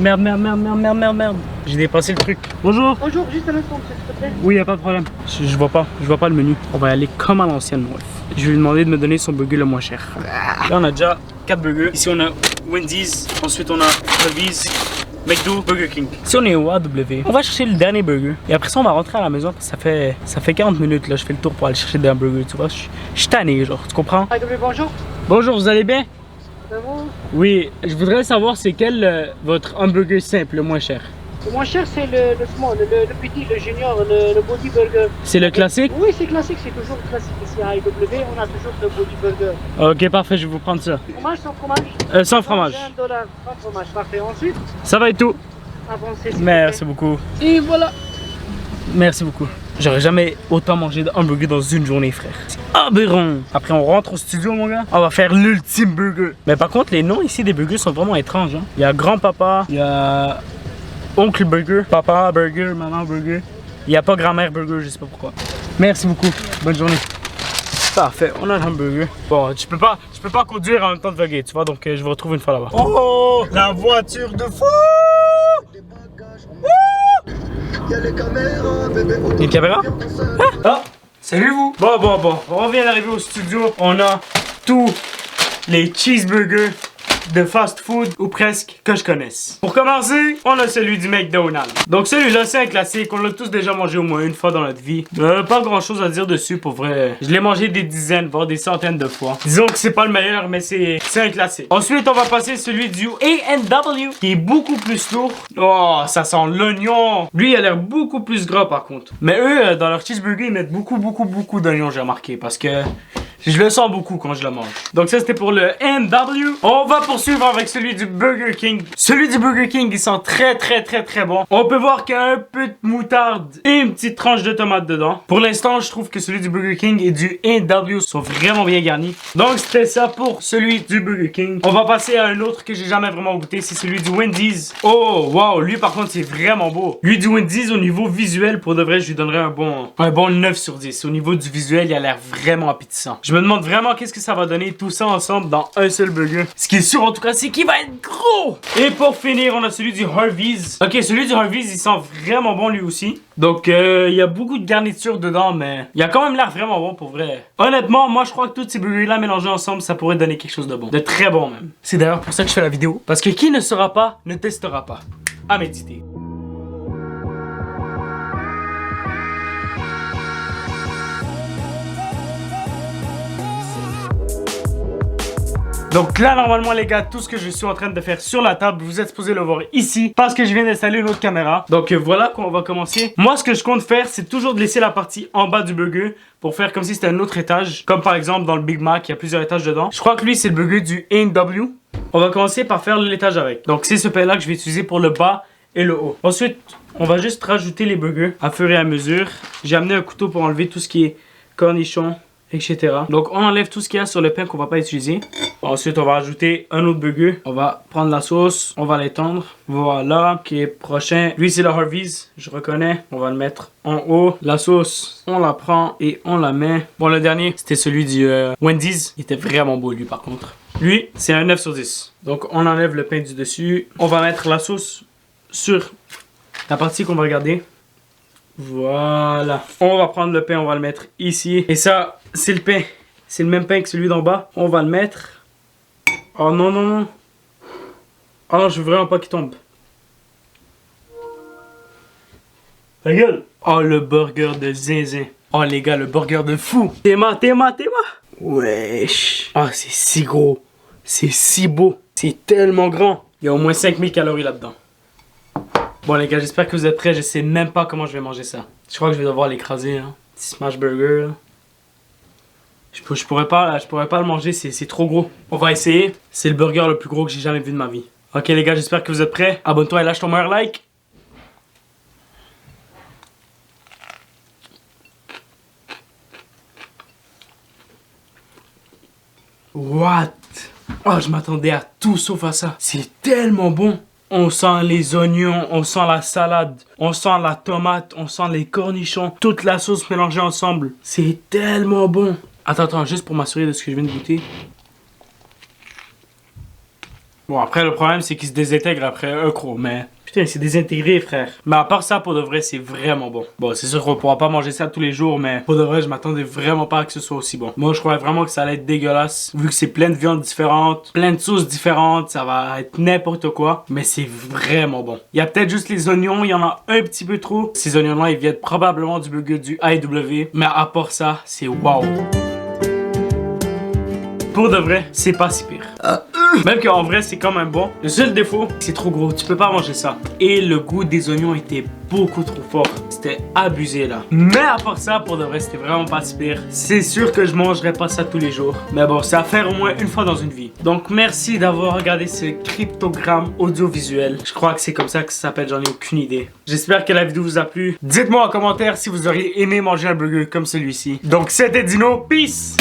Merde, merde, merde, merde, merde, merde, merde. J'ai dépassé le truc. Bonjour. Bonjour, juste un instant, s'il te plaît. Oui, y a pas de problème. Je vois pas le menu. On va y aller comme à l'ancienne, bref. Je vais lui demander de me donner son burger le moins cher. Là, on a déjà 4 burgers. Ici, on a Wendy's. Ensuite, on a Harvey's, McDo, Burger King. Si on est au AW, on va chercher le dernier burger. Et après ça, on va rentrer à la maison. Ça fait 40 minutes là, je fais le tour pour aller chercher le dernier burger. Tu vois, je suis tanné, genre, tu comprends? Bonjour. Bonjour, vous allez bien? C'est bon? Oui, je voudrais savoir c'est quel votre hamburger simple, le moins cher. Le moins cher, c'est le small, le petit, le junior, le body burger. C'est le classique? Oui, c'est classique, c'est toujours classique ici à IW. On a toujours le body burger. Ok, parfait, je vais vous prendre ça. Fromage, sans fromage? Sans fromage. $1, sans fromage, parfait. Ensuite, Ça va être tout. avancez. Merci beaucoup. Et voilà. Merci beaucoup. J'aurais jamais autant mangé de hamburger dans une journée, frère. C'est aberrant. Après, on rentre au studio, mon gars. On va faire l'ultime burger. Mais par contre, les noms ici des burgers sont vraiment étranges. Hein. Il y a grand-papa, il y a oncle burger, papa burger, maman burger. Il n'y a pas grand-mère burger, je sais pas pourquoi. Merci beaucoup. Bonne journée. Parfait, on a un hamburger. Bon, je peux pas conduire en même temps de vlogger, tu vois, donc je vous retrouve une fois là-bas. Oh, la voiture de fou! Une caméra? Ah, salut vous! Bon, on vient d'arriver au studio. On a tous les cheeseburgers de fast food ou presque que je connaisse. Pour commencer, on a celui du McDonald's. Donc celui-là, c'est un classique. On l'a tous déjà mangé au moins une fois dans notre vie. Pas grand chose à dire dessus pour vrai. Je l'ai mangé des dizaines, voire des centaines de fois. Disons que c'est pas le meilleur, mais c'est un classique. Ensuite, on va passer celui du A&W, qui est beaucoup plus lourd. Oh, ça sent l'oignon. Lui, il a l'air beaucoup plus gras par contre. Mais eux, dans leur cheeseburger, ils mettent beaucoup d'oignons, j'ai remarqué. Parce que je le sens beaucoup quand je le mange. Donc ça, c'était pour le A&W. On va poursuivre avec celui du Burger King. Celui du Burger King, il sent très bon. On peut voir qu'il y a un peu de moutarde et une petite tranche de tomate dedans. Pour l'instant, je trouve que celui du Burger King et du A&W sont vraiment bien garnis. Donc c'était ça pour celui du Burger King. On va passer à un autre que j'ai jamais vraiment goûté. C'est celui du Wendy's. Oh, wow. Lui, par contre, c'est vraiment beau. Lui du Wendy's, au niveau visuel, pour de vrai, je lui donnerais un bon 9 sur 10. Au niveau du visuel, il a l'air vraiment appétissant. Je me demande vraiment qu'est-ce que ça va donner tout ça ensemble dans un seul burger. Ce qui est sûr en tout cas, c'est qu'il va être gros. Et pour finir, on a celui du Harvey's. Ok, celui du Harvey's, il sent vraiment bon lui aussi. Donc, il y a beaucoup de garniture dedans, mais il a quand même l'air vraiment bon pour vrai. Honnêtement, moi je crois que tous ces burgers-là mélangés ensemble, ça pourrait donner quelque chose de bon. De très bon même. C'est d'ailleurs pour ça que je fais la vidéo. Parce que qui ne saura pas, ne testera pas. À méditer. Donc là, normalement, les gars, tout ce que je suis en train de faire sur la table, vous êtes supposé le voir ici parce que je viens d'installer une autre caméra. Donc voilà qu'on va commencer. Moi, ce que je compte faire, c'est toujours de laisser la partie en bas du burger pour faire comme si c'était un autre étage. Comme par exemple dans le Big Mac, il y a plusieurs étages dedans. Je crois que lui, c'est le burger du A&W. On va commencer par faire l'étage avec. Donc c'est ce pain-là que je vais utiliser pour le bas et le haut. Ensuite, on va juste rajouter les burgers à fur et à mesure. J'ai amené un couteau pour enlever tout ce qui est cornichons, etc. Donc on enlève tout ce qu'il y a sur le pain qu'on va pas utiliser. Ensuite on va ajouter un autre burger. On va prendre la sauce, on va l'étendre. Voilà, qui est prochain. Lui c'est le Harvey's, je reconnais. On va le mettre en haut. La sauce, on la prend et on la met. Bon, le dernier, c'était celui du Wendy's. Il était vraiment beau lui par contre. Lui, c'est un 9 sur 10. Donc on enlève le pain du dessus. On va mettre la sauce sur la partie qu'on va regarder. Voilà. On va prendre le pain, on va le mettre ici. Et ça, c'est le pain. C'est le même pain que celui d'en bas. On va le mettre. Oh non. Oh non, je veux vraiment pas qu'il tombe. Ta gueule. Oh, le burger de zinzin. Oh les gars, le burger de fou. Téma. Wesh. Oh, c'est si gros. C'est si beau. C'est tellement grand. Il y a au moins 5000 calories là-dedans. Bon les gars, j'espère que vous êtes prêts. Je sais même pas comment je vais manger ça. Je crois que je vais devoir l'écraser. Hein. Petit smash burger. Là. Je pourrais pas le manger, c'est trop gros. On va essayer. C'est le burger le plus gros que j'ai jamais vu de ma vie. Ok les gars, j'espère que vous êtes prêts. Abonne-toi et lâche ton meilleur like. What? Oh, je m'attendais à tout sauf à ça. C'est tellement bon. On sent les oignons, on sent la salade, on sent la tomate, on sent les cornichons, toute la sauce mélangée ensemble. C'est tellement bon. Attends, juste pour m'assurer de ce que je viens de goûter. Bon, après, le problème, c'est qu'il se désintègre après un croc, mais... Putain, c'est désintégré, frère. Mais à part ça, pour de vrai, c'est vraiment bon. Bon, c'est sûr qu'on pourra pas manger ça tous les jours, mais pour de vrai, je m'attendais vraiment pas à que ce soit aussi bon. Moi, je croyais vraiment que ça allait être dégueulasse. Vu que c'est plein de viandes différentes, plein de sauces différentes, ça va être n'importe quoi. Mais c'est vraiment bon. Il y a peut-être juste les oignons, il y en a un petit peu trop. Ces oignons-là, ils viennent probablement du burger du AEW. Mais à part ça, c'est wow. Pour de vrai, c'est pas si pire. Même qu'en vrai, c'est quand même bon. Le seul défaut, c'est trop gros. Tu peux pas manger ça. Et le goût des oignons était beaucoup trop fort. C'était abusé là. Mais à part ça, pour de vrai, c'était vraiment pas si pire. C'est sûr que je mangerai pas ça tous les jours. Mais bon, c'est à faire au moins une fois dans une vie. Donc merci d'avoir regardé ce cryptogramme audiovisuel. Je crois que c'est comme ça que ça s'appelle, j'en ai aucune idée. J'espère que la vidéo vous a plu. Dites-moi en commentaire si vous auriez aimé manger un burger comme celui-ci. Donc c'était Dino, peace!